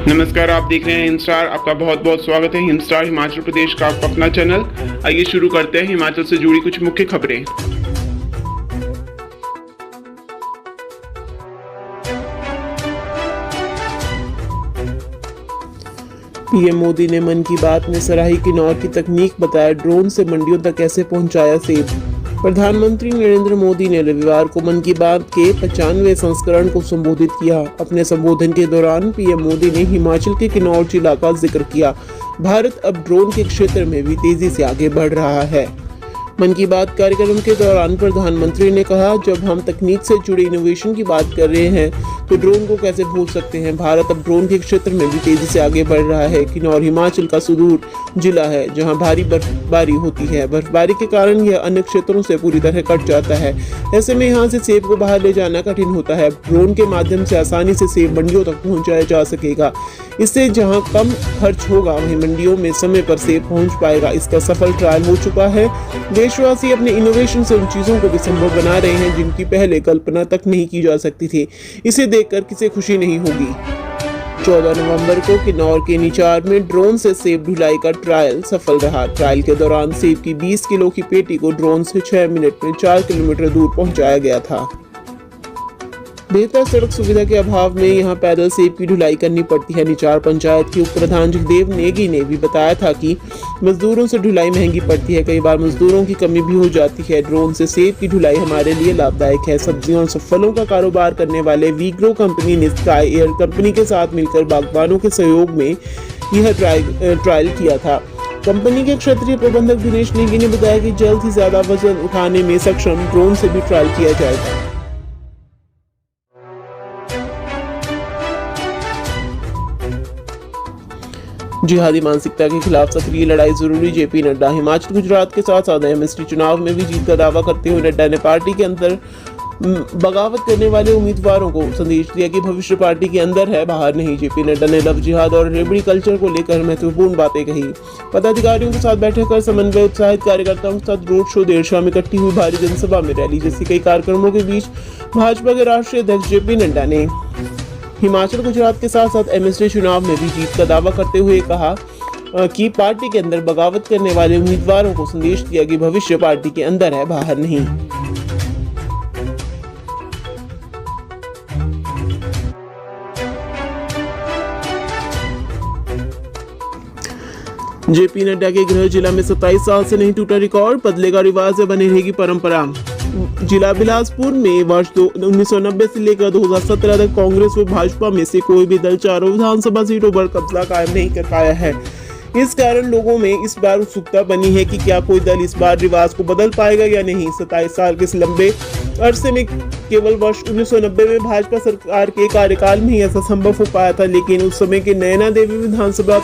नमस्कार, आप देख रहे हैं हिमस्टार। आपका बहुत बहुत स्वागत है हिमस्टार हिमाचल प्रदेश का आपका अपना चैनल। आइए शुरू करते हैं हिमाचल से जुड़ी कुछ मुख्य खबरें। पीएम मोदी ने मन की बात में सराही किन्नौर की तकनीक बताया, ड्रोन से मंडियों तक कैसे पहुंचाया सेब। प्रधानमंत्री नरेंद्र मोदी ने रविवार को मन की बात के 95वें संस्करण को संबोधित किया। अपने संबोधन के दौरान पीएम मोदी ने हिमाचल के किन्नौर जिला का जिक्र किया। भारत अब ड्रोन के क्षेत्र में भी तेजी से आगे बढ़ रहा है। मन की बात कार्यक्रम के दौरान प्रधानमंत्री ने कहा, जब हम तकनीक से जुड़े इनोवेशन की बात कर रहे हैं तो ड्रोन को कैसे भूल सकते हैं। भारत अब ड्रोन के क्षेत्र में भी तेजी से आगे बढ़ रहा है। किन्नौर हिमाचल का सुदूर जिला है जहां भारी बर्फबारी होती है। बर्फबारी के कारण यह अन्य क्षेत्रों से पूरी तरह कट जाता है। ऐसे में यहां से सेब को बाहर ले जाना कठिन होता है। ड्रोन के माध्यम से आसानी से सेब मंडियों तक पहुंचाया जा सकेगा। इससे जहां कम खर्च होगा वहीं मंडियों में समय पर सेब पहुंच पाएगा। इसका सफल ट्रायल हो चुका है। देशवासी अपने इनोवेशन से उन चीजों को भी संभव बना रहे हैं जिनकी पहले कल्पना तक नहीं की जा सकती थी। इसे देखकर किसे खुशी नहीं होगी। 14 नवंबर को किन्नौर के निचार में ड्रोन से सेब ढुलाई का ट्रायल सफल रहा। ट्रायल के दौरान सेब की 20 किलो की पेटी को ड्रोन से 6 मिनट में 4 किलोमीटर दूर पहुंचाया गया था। बेहतर सड़क सुविधा के अभाव में यहां पैदल सेब की ढुलाई करनी पड़ती है। निचार पंचायत के उप प्रधान जगदेव नेगी ने भी बताया था कि मजदूरों से ढुलाई महंगी पड़ती है। कई बार मजदूरों की कमी भी हो जाती है। ड्रोन से सेब की ढुलाई हमारे लिए लाभदायक है। सब्जियों और फलों का कारोबार करने वाले वीग्रो कंपनी ने स्काई एयर कंपनी के साथ मिलकर बागबानों के सहयोग में यह ट्रायल किया था। कंपनी के क्षेत्रीय प्रबंधक दिनेश नेगी ने बताया कि जल्द ही ज्यादा वजन उठाने में सक्षम ड्रोन से भी ट्रायल किया जाएगा। जिहादी मानसिकता के खिलाफ सक्रिय लड़ाई जरूरी, जेपी नड्डा। हिमाचल गुजरात के साथ साथ एमएसटी चुनाव में भी जीत का दावा करते हुए नड्डा ने पार्टी के अंदर बगावत करने वाले उम्मीदवारों को संदेश दिया कि भविष्य पार्टी के अंदर है, बाहर नहीं। जेपी नड्डा ने लव जिहाद और रेबड़ी कल्चर को लेकर महत्वपूर्ण बातें कही। पदाधिकारियों के साथ बैठक कर समन्वय, उत्साहित कार्यकर्ताओं के साथ रोड शो, देर शाम में इकट्ठी हुई भारी जनसभा में रैली जैसी कई कार्यक्रमों के बीच भाजपा के राष्ट्रीय अध्यक्ष जेपी नड्डा ने हिमाचल गुजरात के साथ साथ एमएसटी चुनाव में भी जीत का दावा करते हुए कहा कि पार्टी के अंदर बगावत करने वाले उम्मीदवारों को संदेश दिया कि भविष्य पार्टी के अंदर है, बाहर नहीं। जेपी नड्डा के गृह जिला में 27 साल से नहीं टूटा रिकॉर्ड, बदलेगा रिवाज या बनी रहेगी परंपरा। जिला बिलासपुर में वर्ष 1990 से लेकर 2017 तक कांग्रेस व भाजपा में से कोई भी दल चारों विधानसभा सीटों पर कब्जा कायम नहीं कर पाया है। इस कारण लोगों में इस बार उत्सुकता बनी है कि क्या कोई दल इस बार रिवाज को बदल पाएगा या नहीं। 27 साल के इस लंबे अरसे में केवल वर्ष 1990 में भाजपा सरकार के कार्यकाल में ही ऐसा संभव हो पाया था, लेकिन उस समय के नैना देवी विधानसभा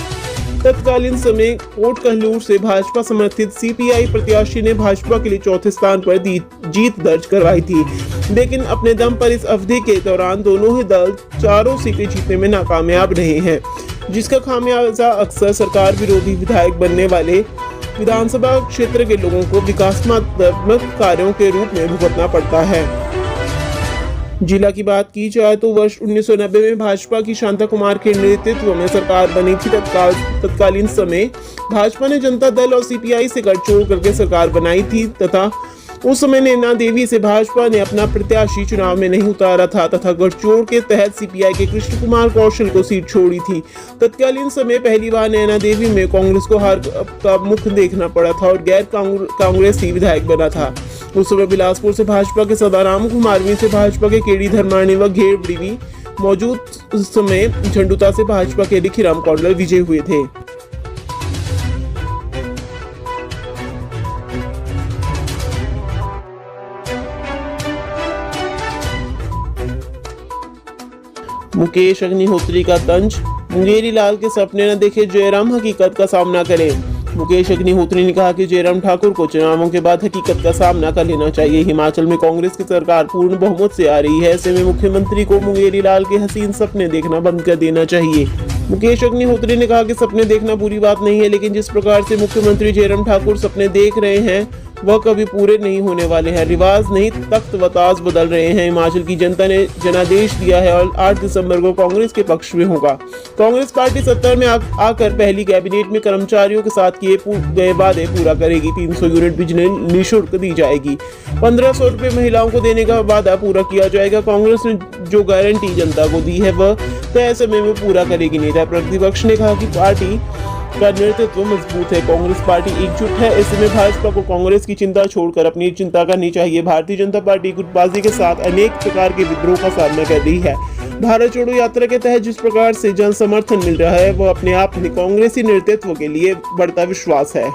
तत्कालीन समय कोट कहलूर से भाजपा समर्थित सीपीआई प्रत्याशी ने भाजपा के लिए चौथे स्थान पर जीत दर्ज करवाई थी, लेकिन अपने दम पर इस अवधि के दौरान दोनों ही दल चारों सीटें जीतने में नाकामयाब रहे हैं, जिसका खामियाजा अक्सर सरकार विरोधी विधायक बनने वाले विधानसभा क्षेत्र के लोगों को विकासात्मक कार्यों के रूप में भुगतना पड़ता है। जिला की बात की जाए तो वर्ष 1990 में भाजपा की शांता कुमार के नेतृत्व में सरकार बनी थी। तत्कालीन समय भाजपा ने जनता दल और सीपीआई से गठजोड़ करके सरकार बनाई थी तथा उस समय नैना देवी से भाजपा ने अपना प्रत्याशी चुनाव में नहीं उतारा था तथा गठजोड़ के तहत सीपीआई के कृष्ण कुमार कौशल को सीट छोड़ी थी। तत्कालीन समय पहली बार नैना देवी में कांग्रेस को हार का मुख देखना पड़ा था और गैर कांग्रेसी विधायक बना था। उस समय बिलासपुर से भाजपा के सदाराम कुमारवी से भाजपा के केडी धर्माणी व घेरबड़ी मौजूद उस समय झंडुता से भाजपा के लिखीराम कौंडल विजय हुए थे। मुकेश अग्निहोत्री का तंज, मुंगेरी लाल के सपने न देखे जयराम हकीकत का सामना करें। मुकेश अग्निहोत्री ने कहा कि जयराम ठाकुर को चुनावों के बाद हकीकत का सामना कर लेना चाहिए। हिमाचल में कांग्रेस की सरकार पूर्ण बहुमत से आ रही है, ऐसे में मुख्यमंत्री को मुंगेरी लाल के हसीन सपने देखना बंद कर देना चाहिए। मुकेश अग्निहोत्री ने कहा कि सपने देखना बुरी बात नहीं है, लेकिन जिस प्रकार से मुख्यमंत्री जयराम ठाकुर सपने देख रहे हैं वह कभी पूरे नहीं होने वाले हैं। रिवाज नहीं तख्त व ताज बदल रहे हैं। हिमाचल की जनता ने जनादेश दिया है और 8 दिसंबर को कांग्रेस के पक्ष में होगा। कांग्रेस पार्टी सत्ता में आकर पहली कैबिनेट में कर्मचारियों के साथ किए गए वादे पूरा करेगी। 300 यूनिट बिजली निःशुल्क दी जाएगी। 1500 रुपए महिलाओं को देने का वादा पूरा किया जाएगा। कांग्रेस ने जो गारंटी जनता को दी है वह तय समय में पूरा करेगी। नेता प्रतिपक्ष ने कहा कि पार्टी का नेतृत्व मजबूत है। कांग्रेस पार्टी एकजुट है। ऐसे में भाजपा को कांग्रेस की चिंता छोड़कर अपनी चिंता करनी चाहिए। भारतीय जनता पार्टी गुटबाजी के साथ अनेक प्रकार के विद्रोह का सामना कर रही है। भारत जोड़ो यात्रा के तहत जिस प्रकार से जन समर्थन मिल रहा है वह अपने आप में कांग्रेसी नेतृत्व के लिए बढ़ता विश्वास है।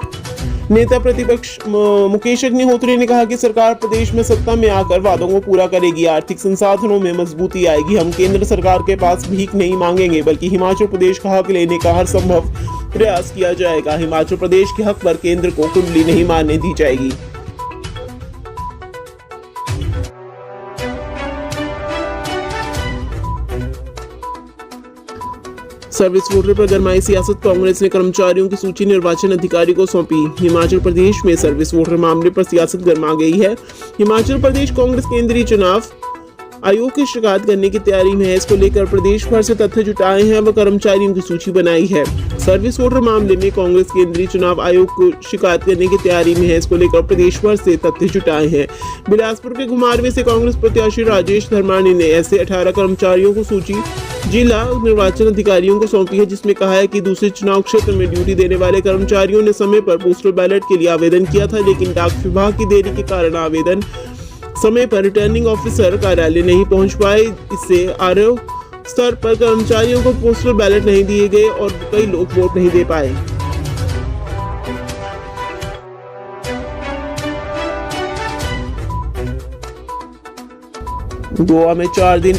नेता प्रतिपक्ष मुकेश अग्निहोत्री ने कहा कि सरकार प्रदेश में सत्ता में आकर वादों को पूरा करेगी। आर्थिक संसाधनों में मजबूती आएगी। हम केंद्र सरकार के पास भीख नहीं मांगेंगे बल्कि हिमाचल प्रदेश का हक लेने का हर संभव प्रयास किया जाएगा। हिमाचल प्रदेश के हक पर केंद्र को कुंडली नहीं मारने दी जाएगी। सर्विस वोटर पर गरमाई सियासत। कांग्रेस ने कर्मचारियों की सूची निर्वाचन अधिकारी को सौंपी। हिमाचल प्रदेश में सर्विस वोटर मामले पर सियासत गरमा गई है। हिमाचल प्रदेश कांग्रेस केंद्रीय चुनाव आयोग की शिकायत करने की तैयारी में है। इसको लेकर प्रदेश भर से तथ्य जुटाए हैं व कर्मचारियों की सूची बनाई है। सर्विस वोटर मामले में कांग्रेस केंद्रीय चुनाव आयोग को शिकायत करने की तैयारी में है। इसको लेकर प्रदेश भर से तथ्य जुटाए हैं। बिलासपुर के घुमारवीं से कांग्रेस प्रत्याशी राजेश धर्मानी ने ऐसे 18 कर्मचारियों को सूची जिला निर्वाचन अधिकारियों को सौंपी है, जिसमें कहा है कि दूसरे चुनाव क्षेत्र में ड्यूटी देने वाले कर्मचारियों ने समय पर पोस्टल बैलेट के लिए आवेदन किया था, लेकिन डाक विभाग की देरी के कारण आवेदन समय पर रिटर्निंग ऑफिसर कार्यालय नहीं पहुंच पाए। इससे आरओ स्तर पर कर्मचारियों को पोस्टल बैलेट नहीं दिए गए और कई लोग वोट नहीं दे पाए। गोवा में 4 दिन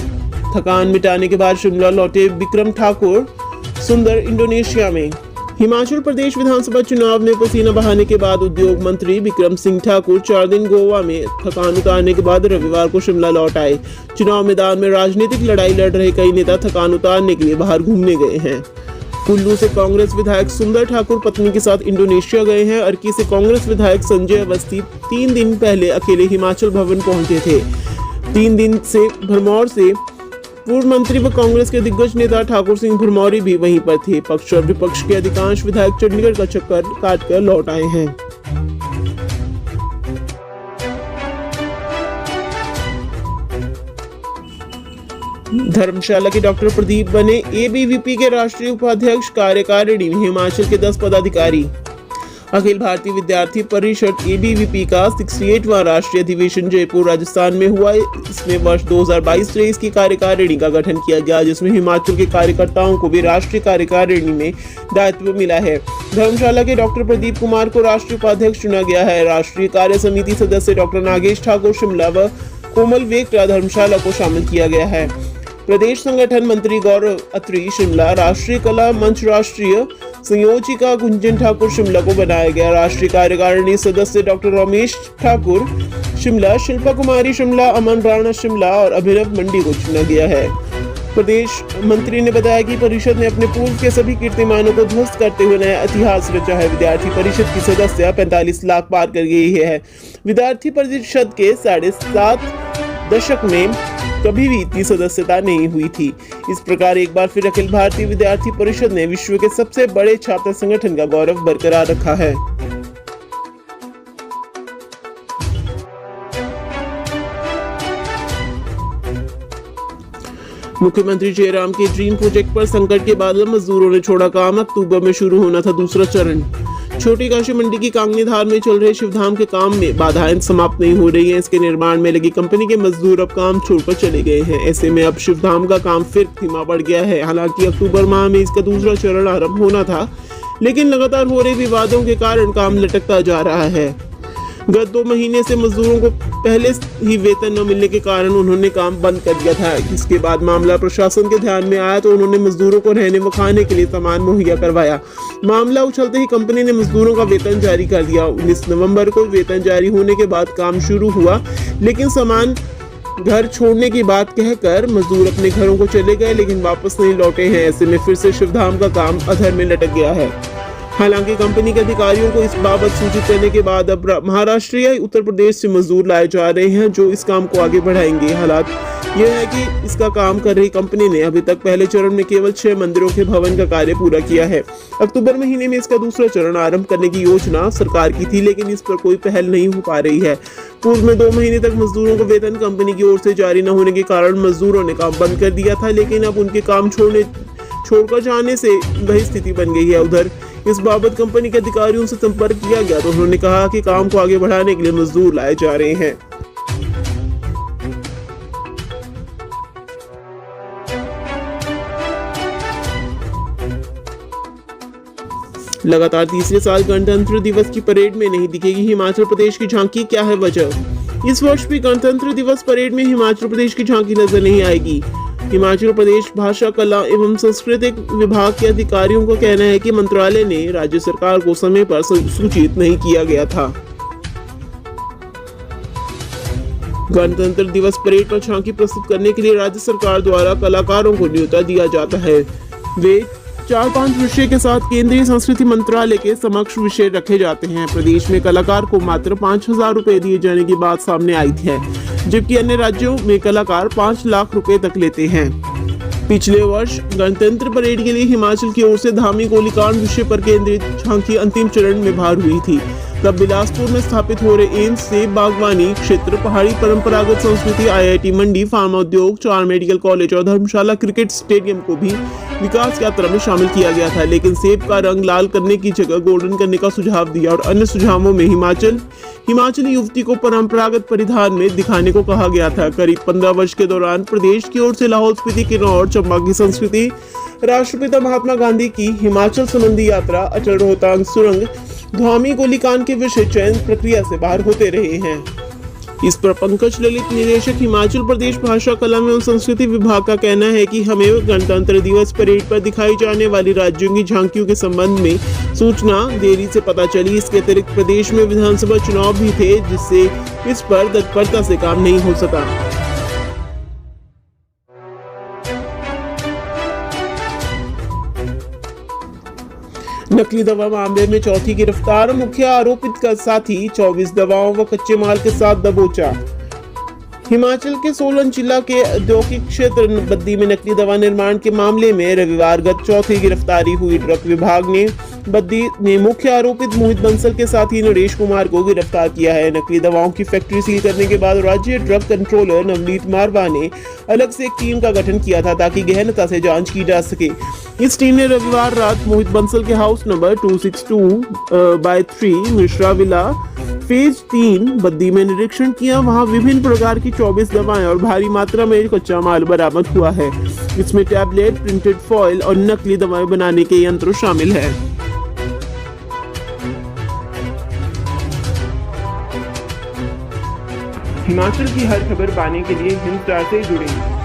थकान मिटाने के बाद शिमला लौटे विक्रम ठाकुर सुंदर इंडोनेशिया में। हिमाचल प्रदेश विधानसभा चुनाव में पसीना बहाने के बाद उद्योग मंत्री विक्रम सिंह ठाकुर 4 दिन गोवा में थकान उतारने के बाद रविवार को शिमला लौट आए। चुनाव मैदान में राजनीतिक लड़ाई लड़ रहे कई नेता थकान उतारने के लिए बाहर घूमने गए हैं। कुल्लू से कांग्रेस विधायक सुंदर ठाकुर पत्नी के साथ इंडोनेशिया गए हैं। अर्की से कांग्रेस विधायक संजय अवस्थी 3 दिन पहले अकेले हिमाचल भवन पहुंचे थे। 3 दिन से भरमौर से पूर्व मंत्री व कांग्रेस के दिग्गज नेता ठाकुर सिंह भरमौरी भी वहीं पर थे। पक्ष और विपक्ष के अधिकांश विधायक चंडीगढ़ का चक्कर काटकर लौट आए हैं। धर्मशाला के डॉक्टर प्रदीप बने एबीवीपी के राष्ट्रीय उपाध्यक्ष। कार्यकारिणी में हिमाचल के 10 पदाधिकारी। अखिल भारतीय विद्यार्थी परिषद एबीवीपी का 68वां राष्ट्रीय अधिवेशन जयपुर राजस्थान में हुआ। इसमें वर्ष 2022-23 की कार्यकारिणी का गठन किया गया, जिसमें हिमाचल के कार्यकर्ताओं को भी राष्ट्रीय कार्यकारिणी में दायित्व मिला है। धर्मशाला के डॉक्टर प्रदीप कुमार को राष्ट्रीय उपाध्यक्ष चुना गया है। राष्ट्रीय कार्य समिति सदस्य डॉक्टर नागेश ठाकुर शिमला व कोमल वेकरा धर्मशाला को शामिल किया गया है। प्रदेश संगठन मंत्री गौरव अत्री शिमला, राष्ट्रीय कला मंच राष्ट्रीय संयोजिका गुंजन ठाकुर शिमला को बनाया गया। राष्ट्रीय कार्यकारिणी सदस्य डॉक्टर रमेश ठाकुर शिमला, शिल्पा कुमारी शिमला, अमन राणा शिमला और अभिनव मंडी को चुना गया है। प्रदेश मंत्री ने बताया कि परिषद ने अपने पूर्व के सभी कीर्तिमानों को ध्वस्त करते हुए नया इतिहास रचा है। विद्यार्थी परिषद की सदस्य 45 लाख पार कर गई है। विद्यार्थी परिषद के 7.5 दशक में कभी भी इतनी सदस्यता नहीं हुई थी। इस प्रकार एक बार फिर अखिल भारतीय विद्यार्थी परिषद ने विश्व के सबसे बड़े छात्र संगठन का गौरव बरकरार रखा है। मुख्यमंत्री जयराम के ड्रीम प्रोजेक्ट पर संकट के बादल मजदूरों ने छोड़ा काम। अक्टूबर में शुरू होना था दूसरा चरण। छोटी काशी मंडी की कांगनी धार में चल रहे शिवधाम के काम में बाधाएं समाप्त नहीं हो रही हैं। इसके निर्माण में लगी कंपनी के मजदूर अब काम छोड़कर चले गए हैं। ऐसे में अब शिवधाम का काम फिर धीमा पड़ गया है। हालांकि अक्टूबर माह में इसका दूसरा चरण आरंभ होना था, लेकिन लगातार हो रहे विवादों के कारण काम लटकता जा रहा है। गत 2 महीने से मजदूरों को पहले ही वेतन न मिलने के कारण उन्होंने काम बंद कर दिया था। इसके बाद मामला प्रशासन के ध्यान में आया तो उन्होंने मजदूरों को रहने व खाने के लिए सामान मुहैया करवाया। मामला उछलते ही कंपनी ने मजदूरों का वेतन जारी कर दिया। 19 नवंबर को वेतन जारी होने के बाद काम शुरू हुआ, लेकिन सामान घर छोड़ने की बात कहकर मजदूर अपने घरों को चले गए, लेकिन वापस नहीं लौटे हैं। ऐसे में फिर से शिवधाम का काम अधर में लटक गया है। हालांकि कंपनी के अधिकारियों को इस बाबत सूचित करने के बाद अब महाराष्ट्र या उत्तर प्रदेश से मजदूर लाए जा रहे हैं जो इस काम को आगे बढ़ाएंगे। हालात यह है कि इसका काम कर रही कंपनी ने अभी तक पहले चरण में केवल 6 मंदिरों के भवन का कार्य पूरा किया है। अक्टूबर महीने में इसका दूसरा चरण आरंभ करने की योजना सरकार की थी, लेकिन इस पर कोई पहल नहीं हो पा रही है। पूर्व में 2 महीने तक मजदूरों को वेतन कंपनी की ओर से जारी न होने के कारण मजदूरों ने काम बंद कर दिया था, लेकिन अब उनके काम छोड़कर जाने से वही स्थिति बन गई है। उधर इस बाबत कंपनी के अधिकारियों से संपर्क किया गया तो उन्होंने कहा कि काम को आगे बढ़ाने के लिए मजदूर लाए जा रहे हैं। लगातार तीसरे साल गणतंत्र दिवस की परेड में नहीं दिखेगी हिमाचल प्रदेश की झांकी, क्या है वजह? इस वर्ष भी गणतंत्र दिवस परेड में हिमाचल प्रदेश की झांकी नजर नहीं आएगी। हिमाचल प्रदेश भाषा, कला एवं सांस्कृतिक विभाग के अधिकारियों का कहना है कि मंत्रालय ने राज्य सरकार को समय पर सूचित नहीं किया गया था। गणतंत्र दिवस परेड पर झांकी प्रस्तुत करने के लिए राज्य सरकार द्वारा कलाकारों को न्योता दिया जाता है। वे 4-5 विषय के साथ केंद्रीय संस्कृति मंत्रालय के समक्ष विषय रखे जाते हैं। प्रदेश में कलाकार को मात्र 5,000 रुपए दिए जाने की बात सामने आई है, जबकि अन्य राज्यों में कलाकार 5 लाख रुपए तक लेते हैं। पिछले वर्ष गणतंत्र परेड के लिए हिमाचल की ओर से धामी गोलीकांड विषय पर केंद्रित झांकी अंतिम चरण में बाहर हुई थी। तब बिलासपुर में स्थापित हो रहे एम्स, सेब बागवानी क्षेत्र, पहाड़ी परंपरागत संस्कृति, IIT मंडी, फार्मा उद्योग, 4 मेडिकल कॉलेज और धर्मशाला क्रिकेट स्टेडियम को भी विकास यात्रा में शामिल किया गया था, लेकिन सेब का रंग लाल करने की जगह गोल्डन करने का सुझाव दिया और अन्य सुझावों में हिमाचली युवती को परंपरागत परिधान में दिखाने को कहा गया था। करीब 15 वर्ष के दौरान प्रदेश की ओर से लाहौल स्पीति, किन्नौर, चंबा की संस्कृति, राष्ट्रपिता महात्मा गांधी की हिमाचल संबंधी यात्रा, अटल रोहतांग सुरंग, धामी गोलीकांड के विषय चयन प्रक्रिया से बाहर होते रहे हैं। इस पर पंकज ललित, निदेशक हिमाचल प्रदेश भाषा, कला एवं संस्कृति विभाग का कहना है कि हमें गणतंत्र दिवस परेड पर दिखाई जाने वाली राज्यों की झांकियों के संबंध में सूचना देरी से पता चली। इसके अतिरिक्त प्रदेश में विधानसभा चुनाव भी थे, जिससे इस पर तत्परता से काम नहीं हो सका। नकली दवा मामले में चौथी गिरफ्तार, मुख्य आरोपित का साथी 24 दवाओं व कच्चे माल के साथ दबोचा। हिमाचल के सोलन जिला के औद्योगिक क्षेत्र बद्दी में नकली दवा निर्माण के मामले में रविवार गत चौथी गिरफ्तारी हुई। ड्रग विभाग ने बद्दी ने मुख्य आरोपित मोहित बंसल के साथी नरेश कुमार को गिरफ्तार किया है। नकली दवाओं की फैक्ट्री सील करने के बाद राज्य ड्रग कंट्रोलर नवनीत मारवा ने अलग से एक टीम का गठन किया था ताकि गहनता से जांच की जा सके। इस टीम ने रविवार रात मोहित बंसल के house number 262/3 Mishra villa phase 3 Baddi में निरीक्षण किया। वहां विभिन्न प्रकार की 24 दवाएं और भारी मात्रा में कच्चा माल बरामद हुआ है। इसमें टैबलेट, प्रिंटेड फॉइल और नकली दवाएं बनाने के यंत्र शामिल है। हिमाचल की हर खबर पाने के लिए हिंद स्टार से जुड़ें।